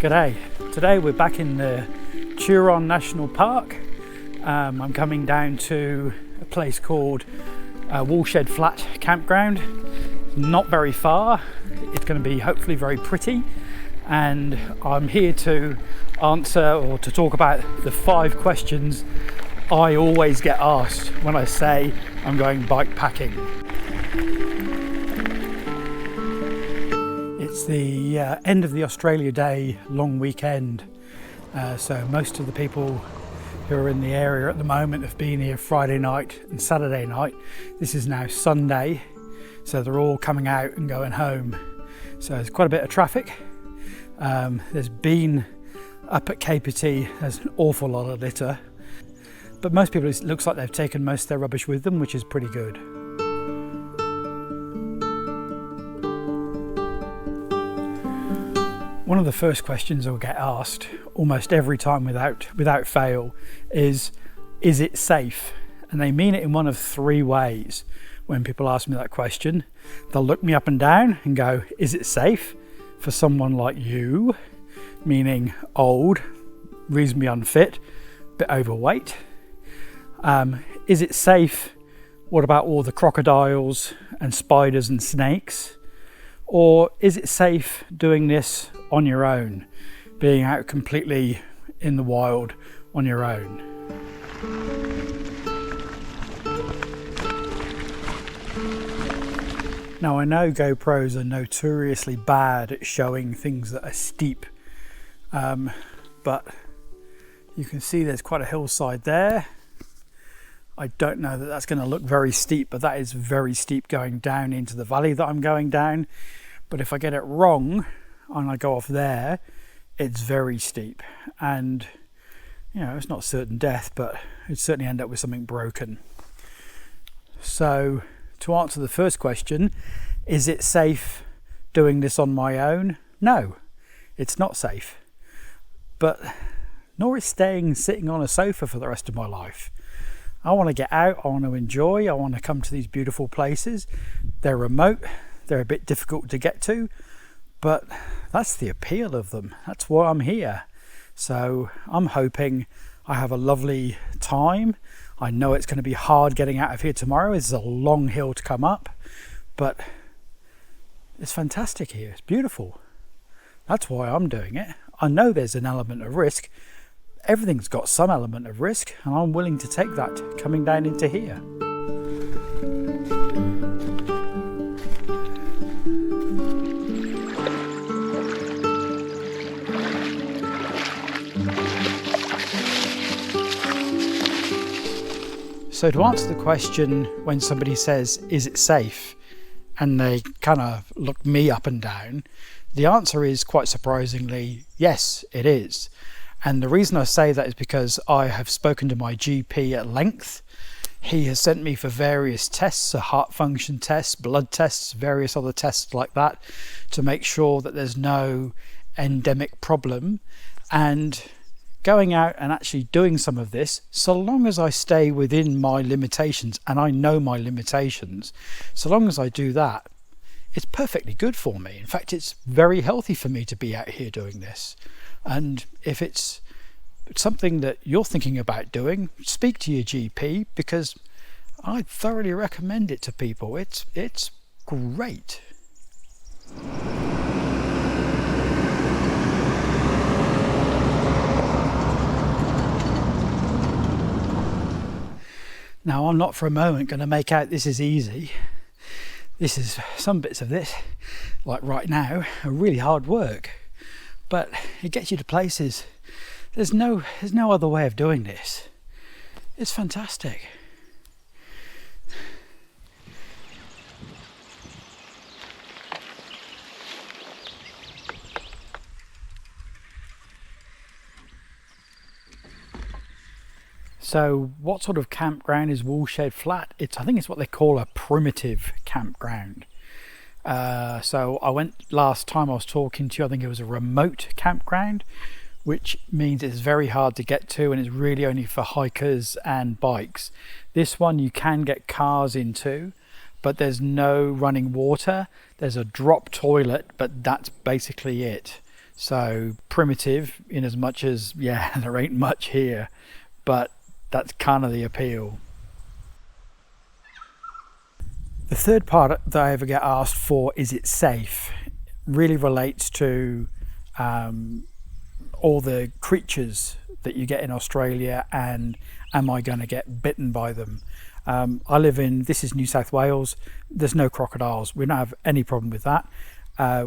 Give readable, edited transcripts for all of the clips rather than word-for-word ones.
G'day. Today we're back in the Turon National Park. I'm coming down to a place called Woolshed Flat Campground. Not very far. It's going to be hopefully very pretty, and I'm here to answer or to talk about the 5 questions I always get asked when I say I'm going bike packing. It's the end of the Australia Day long weekend, so most of the people who are in the area at the moment have been here Friday night and Saturday night. This is now Sunday, so they're all coming out and going home. So there's quite a bit of traffic. There's been up at Capity, there's an awful lot of litter, but most people, it looks like they've taken most of their rubbish with them, which is pretty good. One of the first questions I'll get asked almost every time without fail is it safe? And they mean it in one of 3 ways. When people ask me that question, they'll look me up and down and go, is it safe for someone like you? Meaning old, reasonably unfit, bit overweight. Is it safe? What about all the crocodiles and spiders and snakes? Or is it safe doing this on your own, being out completely in the wild on your own? Now, I know GoPros are notoriously bad at showing things that are steep, but you can see there's quite a hillside there. I don't know that that's going to look very steep, but that is very steep going down into the valley that I'm going down. But if I get it wrong and I go off there, it's very steep, and you know, it's not certain death, but it'd certainly end up with something broken. So to answer the first question, is it safe doing this on my own? No, it's not safe, but nor is sitting on a sofa for the rest of my life. I want to get out, I want to enjoy, I want to come to these beautiful places. They're remote, they're a bit difficult to get to, but that's the appeal of them. That's why I'm here. So I'm hoping I have a lovely time. I know it's going to be hard getting out of here tomorrow. It's a long hill to come up, but it's fantastic here. It's beautiful. That's why I'm doing it. I know there's an element of risk. Everything's got some element of risk, and I'm willing to take that coming down into here. So to answer the question, when somebody says, is it safe? And they kind of look me up and down, the answer is quite surprisingly, yes, it is. And the reason I say that is because I have spoken to my GP at length. He has sent me for various tests, a heart function test, blood tests, various other tests like that, to make sure that there's no endemic problem. And going out and actually doing some of this, so long as I stay within my limitations, and I know my limitations, so long as I do that, it's perfectly good for me. In fact, it's very healthy for me to be out here doing this. And if it's something that you're thinking about doing, speak to your GP, because I thoroughly recommend it to people. It's great. Now, I'm not for a moment going to make out this is easy. This is, some bits of this, like right now, are really hard work. But it gets you to places. There's no other way of doing this. It's fantastic. So what sort of campground is Woolshed Flat? I think it's what they call a primitive campground. So I went last time I was talking to you, I think it was a remote campground, which means it's very hard to get to and it's really only for hikers and bikes. This one you can get cars into, but there's no running water. There's a drop toilet, but that's basically it. So primitive in as much as, yeah, there ain't much here, but that's kind of the appeal. The third part that I ever get asked for, is it safe, really relates to all the creatures that you get in Australia, and am I going to get bitten by them? I live in, this is New South Wales, there's no crocodiles, we don't have any problem with that.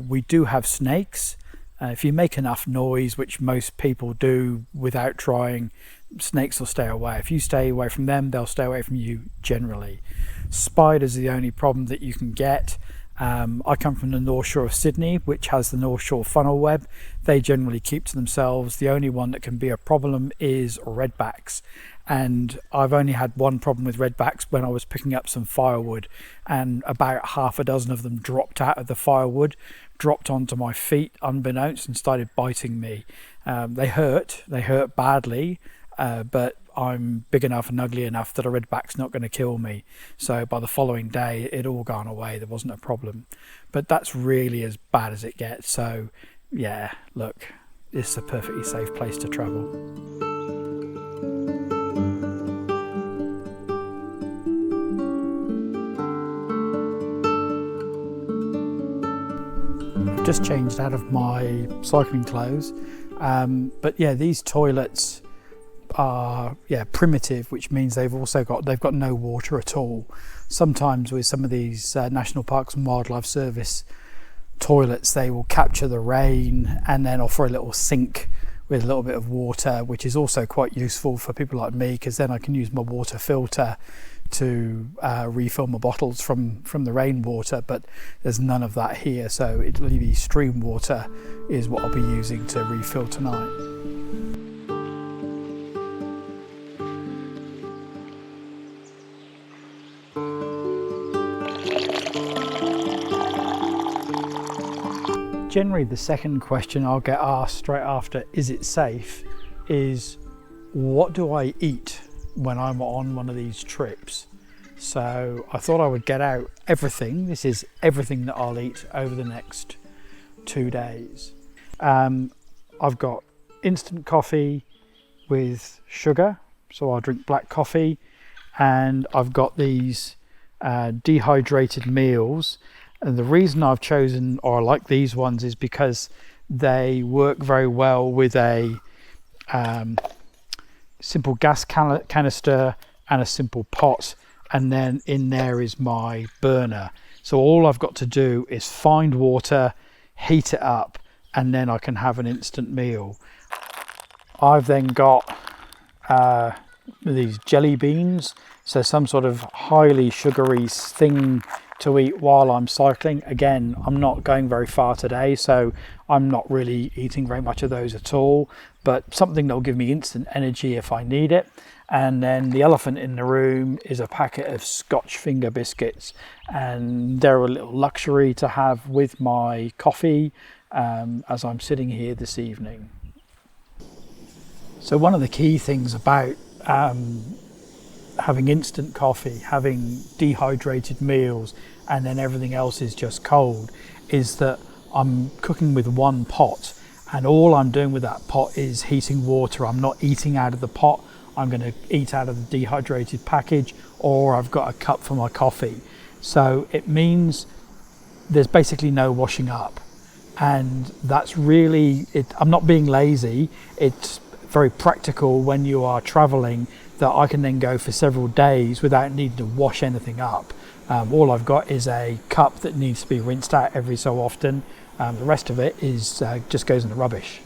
We do have snakes. If you make enough noise, which most people do without trying, snakes will stay away. If you stay away from them, they'll stay away from you generally. Spiders are the only problem that you can get. I come from the North Shore of Sydney, which has the North Shore funnel web. They generally keep to themselves. The only one that can be a problem is redbacks. And I've only had one problem with redbacks when I was picking up some firewood, and about half a dozen of them dropped out of the firewood, dropped onto my feet unbeknownst, and started biting me. They hurt badly, but I'm big enough and ugly enough that a redback's not going to kill me. So by the following day, it all gone away. There wasn't a problem. But that's really as bad as it gets. So yeah, look, this is a perfectly safe place to travel. I've just changed out of my cycling clothes. But yeah, these toilets are primitive, which means they've got no water at all. Sometimes with some of these National Parks and Wildlife Service toilets, they will capture the rain and then offer a little sink with a little bit of water, which is also quite useful for people like me, because then I can use my water filter to refill my bottles from the rainwater. But there's none of that here, so it'll be stream water is what I'll be using to refill tonight. Generally, the second question I'll get asked straight after, is it safe, is what do I eat when I'm on one of these trips? So I thought I would get out everything. This is everything that I'll eat over the next 2 days. I've got instant coffee with sugar, so I'll drink black coffee, and I've got these dehydrated meals. And the reason I've chosen, or I like these ones, is because they work very well with a simple gas canister and a simple pot, and then in there is my burner. So all I've got to do is find water, heat it up, and then I can have an instant meal. I've then got these jelly beans, so some sort of highly sugary thing to eat while I'm cycling. Again, I'm not going very far today, so I'm not really eating very much of those at all, but something that will give me instant energy if I need it. And then the elephant in the room is a packet of Scotch finger biscuits, and they're a little luxury to have with my coffee as I'm sitting here this evening. So one of the key things about having instant coffee, having dehydrated meals, and then everything else is just cold, is that I'm cooking with one pot, and all I'm doing with that pot is heating water. I'm not eating out of the pot. I'm going to eat out of the dehydrated package, or I've got a cup for my coffee. So it means there's basically no washing up, and that's really it. I'm not being lazy. It's very practical when you are traveling, that I can then go for several days without needing to wash anything up. All I've got is a cup that needs to be rinsed out every so often. The rest of it is just goes in the rubbish.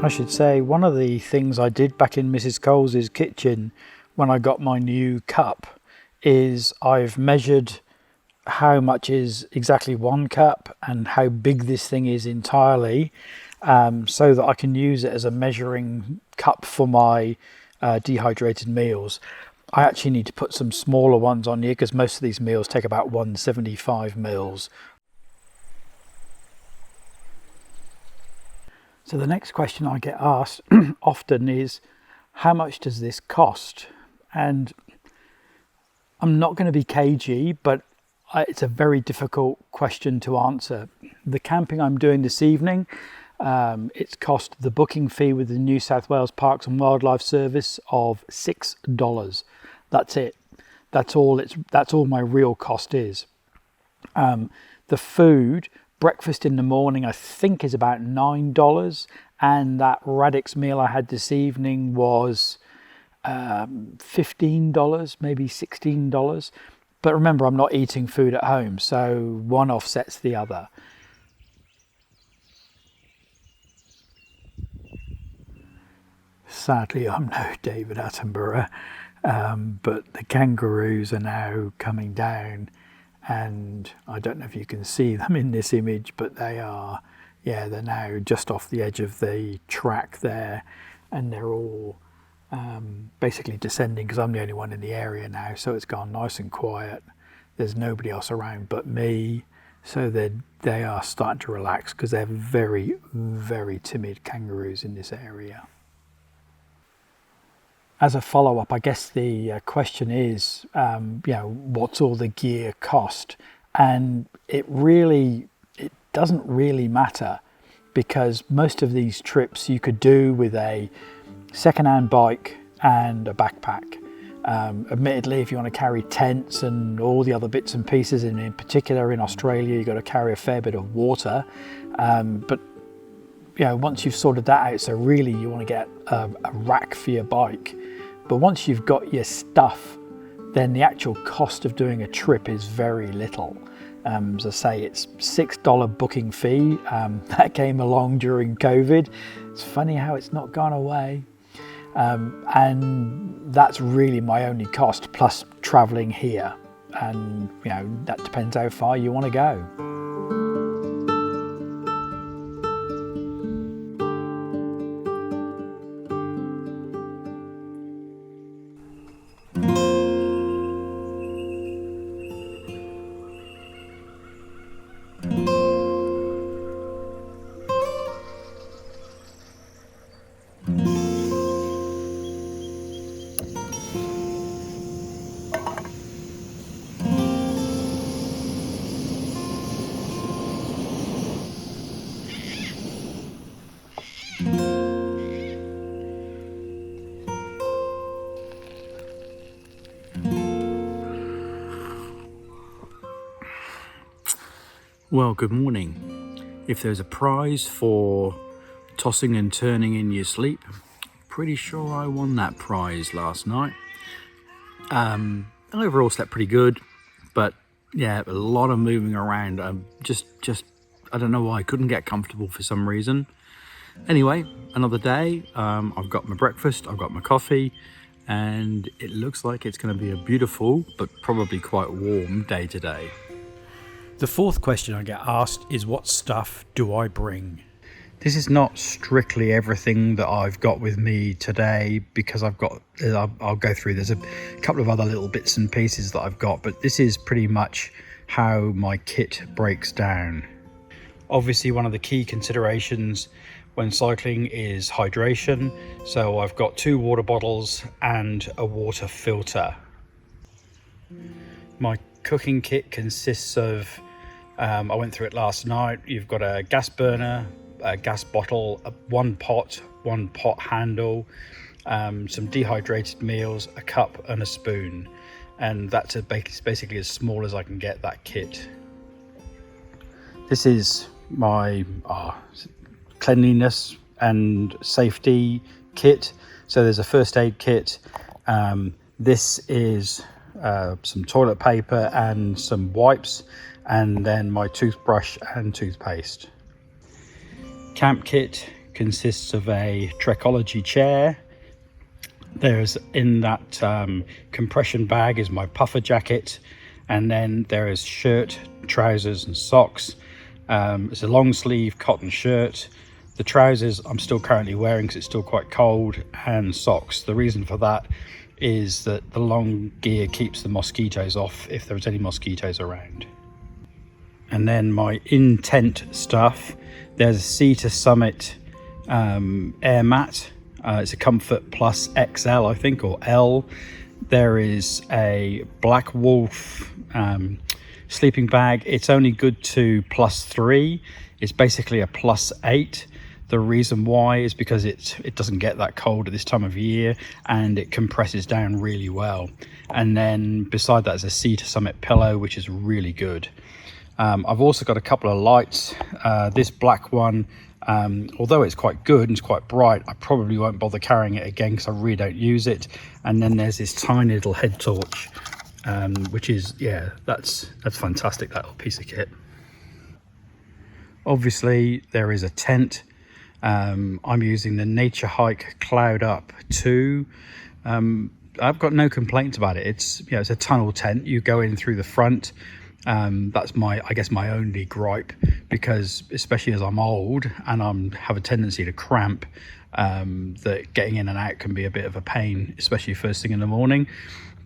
should say, one of the things I did back in Mrs. Coles's kitchen when I got my new cup is I've measured how much is exactly 1 cup and how big this thing is entirely, so that I can use it as a measuring cup for my dehydrated meals. I actually need to put some smaller ones on here because most of these meals take about 175 mils. So the next question I get asked often is, how much does this cost? And I'm not going to be cagey, but it's a very difficult question to answer. The camping I'm doing this evening, it's cost the booking fee with the New South Wales Parks and Wildlife Service of $6. That's it. That's all my real cost is. The food, breakfast in the morning, I think is about $9, and that Radix meal I had this evening was $15, maybe $16. But remember, I'm not eating food at home, so one offsets the other. Sadly, I'm no David Attenborough, but the kangaroos are now coming down, and I don't know if you can see them in this image, but they're now just off the edge of the track there, and they're all basically descending because I'm the only one in the area now, so it's gone nice and quiet. There's nobody else around but me, so they are starting to relax because they're very, very timid kangaroos in this area. As a follow-up, I guess the question is, what's all the gear cost? And it doesn't really matter, because most of these trips you could do with a second-hand bike and a backpack. Admittedly, if you want to carry tents and all the other bits and pieces, and in particular in Australia, you've got to carry a fair bit of water. But once you've sorted that out, so really you want to get a rack for your bike. But once you've got your stuff, then the actual cost of doing a trip is very little. As I say, it's $6 booking fee. That came along during COVID. It's funny how it's not gone away. And that's really my only cost, plus traveling here. And that depends how far you want to go. Well, good morning. If there's a prize for tossing and turning in your sleep, pretty sure I won that prize last night. I overall slept pretty good, but yeah, a lot of moving around. Just I don't know why I couldn't get comfortable for some reason. Anyway, another day. I've got my breakfast, I've got my coffee, and it looks like it's going to be a beautiful but probably quite warm day today. The fourth question I get asked is, what stuff do I bring? This is not strictly everything that I've got with me today, because I'll go through, there's a couple of other little bits and pieces that I've got, but this is pretty much how my kit breaks down. Obviously, one of the key considerations when cycling is hydration, so I've got 2 water bottles and a water filter. My cooking kit consists of, I went through it last night, you've got a gas burner, a gas bottle, one pot handle, some dehydrated meals, a cup and a spoon, and that's basically as small as I can get that kit. This is my cleanliness and safety kit. So there's a first aid kit. This is some toilet paper and some wipes, and then my toothbrush and toothpaste. Camp kit consists of a Trekology chair. There's in that compression bag is my puffer jacket, and then there is shirt, trousers and socks. It's a long sleeve cotton shirt. The trousers I'm still currently wearing because it's still quite cold, and socks. The reason for that is that the long gear keeps the mosquitoes off if there's any mosquitoes around. And then my in-tent stuff, there's a Sea to Summit air mat. It's a Comfort Plus XL, I think, or L. There is a Black Wolf sleeping bag. It's only good to +3. It's basically a +8. The reason why is because it doesn't get that cold at this time of year, and it compresses down really well. And then beside that is a Sea to Summit pillow, which is really good. I've also got a couple of lights. This black one, although it's quite good and it's quite bright, I probably won't bother carrying it again because I really don't use it. And then there's this tiny little head torch, which is, yeah, that's fantastic, that little piece of kit. Obviously there is a tent. I'm using the Nature Hike Cloud Up 2. I've got no complaints about it. It's, you know, it's a tunnel tent. You go in through the front. That's I guess my only gripe, because especially as I'm old and have a tendency to cramp, that getting in and out can be a bit of a pain, especially first thing in the morning.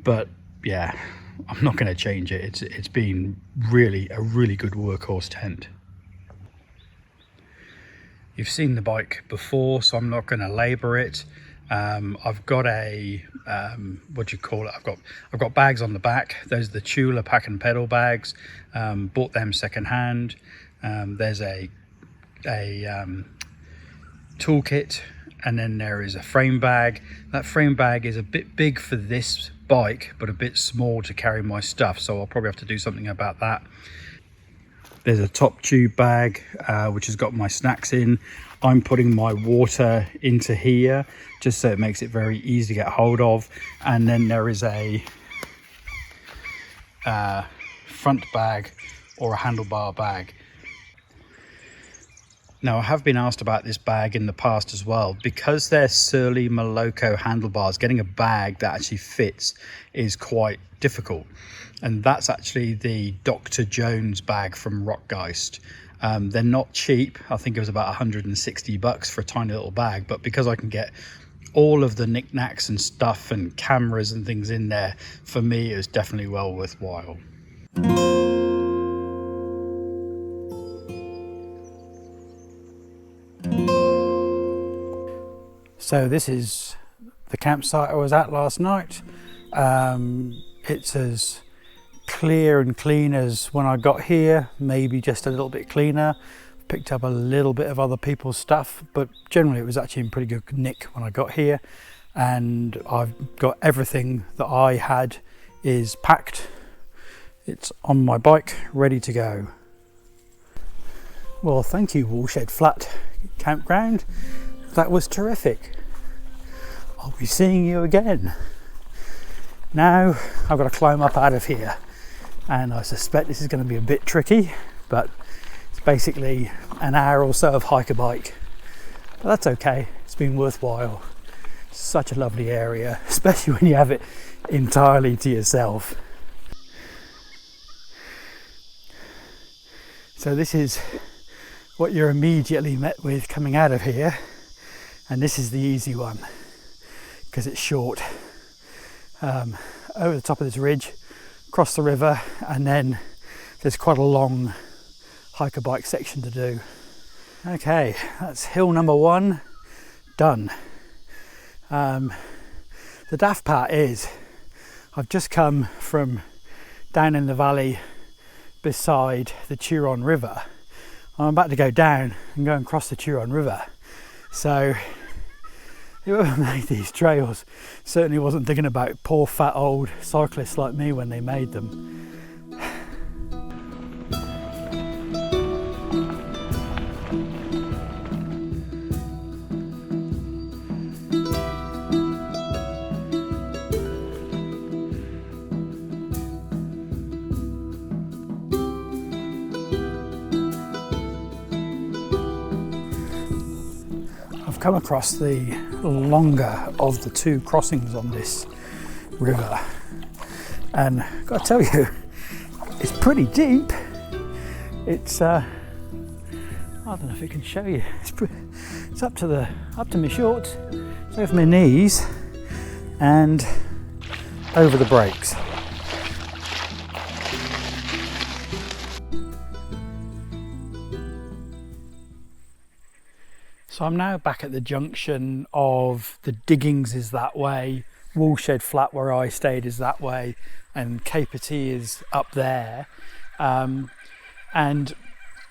But yeah, I'm not going to change it. It's been really a really good workhorse tent. You've seen the bike before, so I'm not going to labor it. I've got a what do you call it? I've got bags on the back. Those are the Tula pack and pedal bags. Bought them second hand. There's a toolkit, and then there is a frame bag. That frame bag is a bit big for this bike, but a bit small to carry my stuff, so I'll probably have to do something about that. There's a top tube bag, which has got my snacks in. I'm putting my water into here just so it makes it very easy to get hold of. And then there is a front bag or a handlebar bag. Now, I have been asked about this bag in the past as well. Because they're Surly Moloko handlebars, getting a bag that actually fits is quite difficult. And that's actually the Dr. Jones bag from Rockgeist. They're not cheap. I think it was about 160 bucks for a tiny little bag, but because I can get all of the knickknacks and stuff and cameras and things in there, for me it was definitely well worthwhile. So this is the campsite I was at last night. It's as clear and clean as when I got here, maybe just a little bit cleaner. Picked up a little bit of other people's stuff, but generally it was actually in pretty good nick when I got here. And I've got everything that I had is packed. It's on my bike, ready to go. Well, thank you, Woolshed Flat Campground. That was terrific. I'll be seeing you again. Now I've got to climb up out of here, and I suspect this is going to be a bit tricky, but it's basically an hour or so of hiker bike. But that's okay, it's been worthwhile. It's such a lovely area, especially when you have it entirely to yourself. So this is what you're immediately met with coming out of here, and this is the easy one because it's short. Over the top of this ridge, across the river, and then there's quite a long hiker bike section to do. Okay, that's hill number 1 done. The daft part is I've just come from down in the valley beside the Turon River. I'm about to go down and go and cross the Turon River. So whoever made these trails certainly wasn't thinking about poor fat old cyclists like me when they made them. come across the longer of the two crossings on this river, and I've got to tell you, it's pretty deep. It's I don't know if it can show you. It's up to my shorts, it's over my knees, and over the brakes. So I'm now back at the junction of the diggings is that way, Woolshed Flat where I stayed is that way, and Caper T is up there. And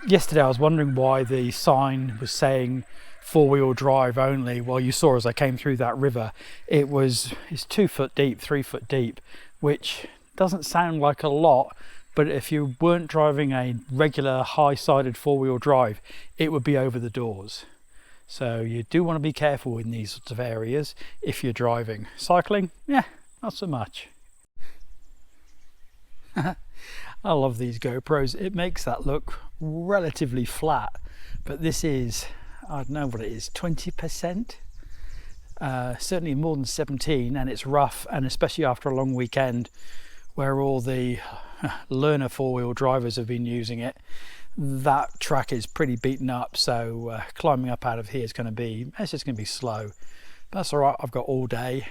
yesterday I was wondering why the sign was saying four-wheel drive only. Well, you saw as I came through that river, it's 2 foot deep, 3 foot deep, which doesn't sound like a lot, but if you weren't driving a regular high-sided four-wheel drive, it would be over the doors. So you do want to be careful in these sorts of areas if you're driving. Cycling, yeah, not so much. I love these GoPros. It makes that look relatively flat, but this is, I don't know what it is, 20%? Certainly more than 17, and it's rough, and especially after a long weekend where all the learner four-wheel drivers have been using it. That track is pretty beaten up, so climbing up out of here is it's just going to be slow. But that's all right, I've got all day.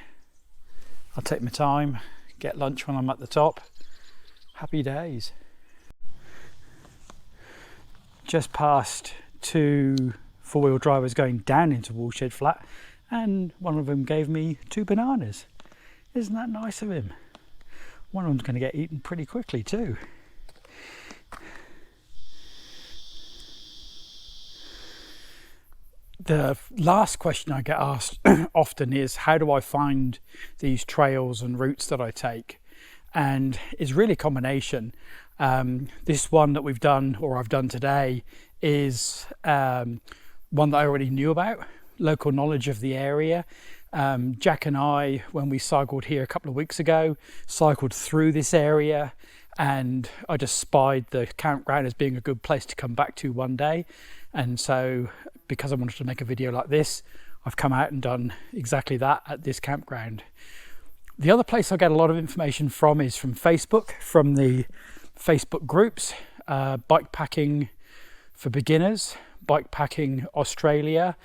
I'll take my time, get lunch when I'm at the top. Happy days. Just past two four-wheel drivers going down into Woolshed Flat, and one of them gave me 2 bananas. Isn't that nice of him? One of them's going to get eaten pretty quickly too. The last question I get asked often is, how do I find these trails and routes that I take? And it's really a combination. This one that we've done, or I've done today, is one that I already knew about, local knowledge of the area. Jack and I, when we cycled here a couple of weeks ago, cycled through this area, and I just spied the campground as being a good place to come back to one day. And so, because I wanted to make a video like this, I've come out and done exactly that at this campground. The other place I get a lot of information from is from Facebook, from the Facebook groups, Bikepacking for Beginners, Bikepacking Australia,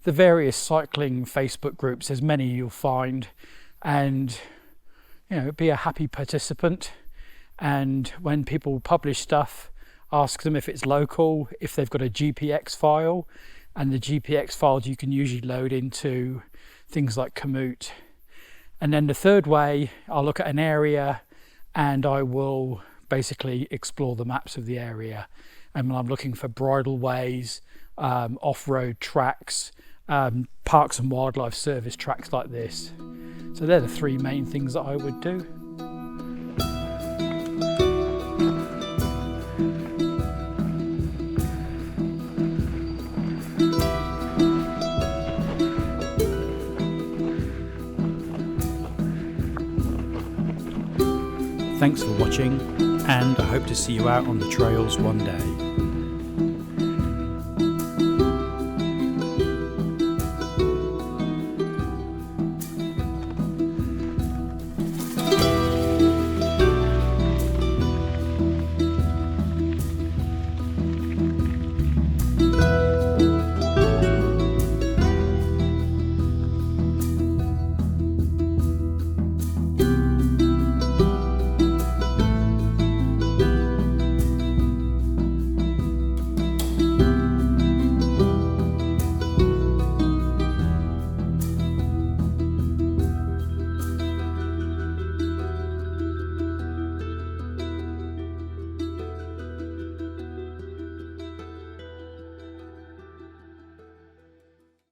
the various cycling Facebook groups. There's many you'll find, and be a happy participant. And when people publish stuff, ask them if it's local, if they've got a GPX file, and the GPX files you can usually load into things like Komoot. And then the third way, I'll look at an area and I will basically explore the maps of the area. And I'm looking for bridle ways, off-road tracks, parks and wildlife service tracks like this. So they're the 3 main things that I would do. Thanks for watching, and I hope to see you out on the trails one day.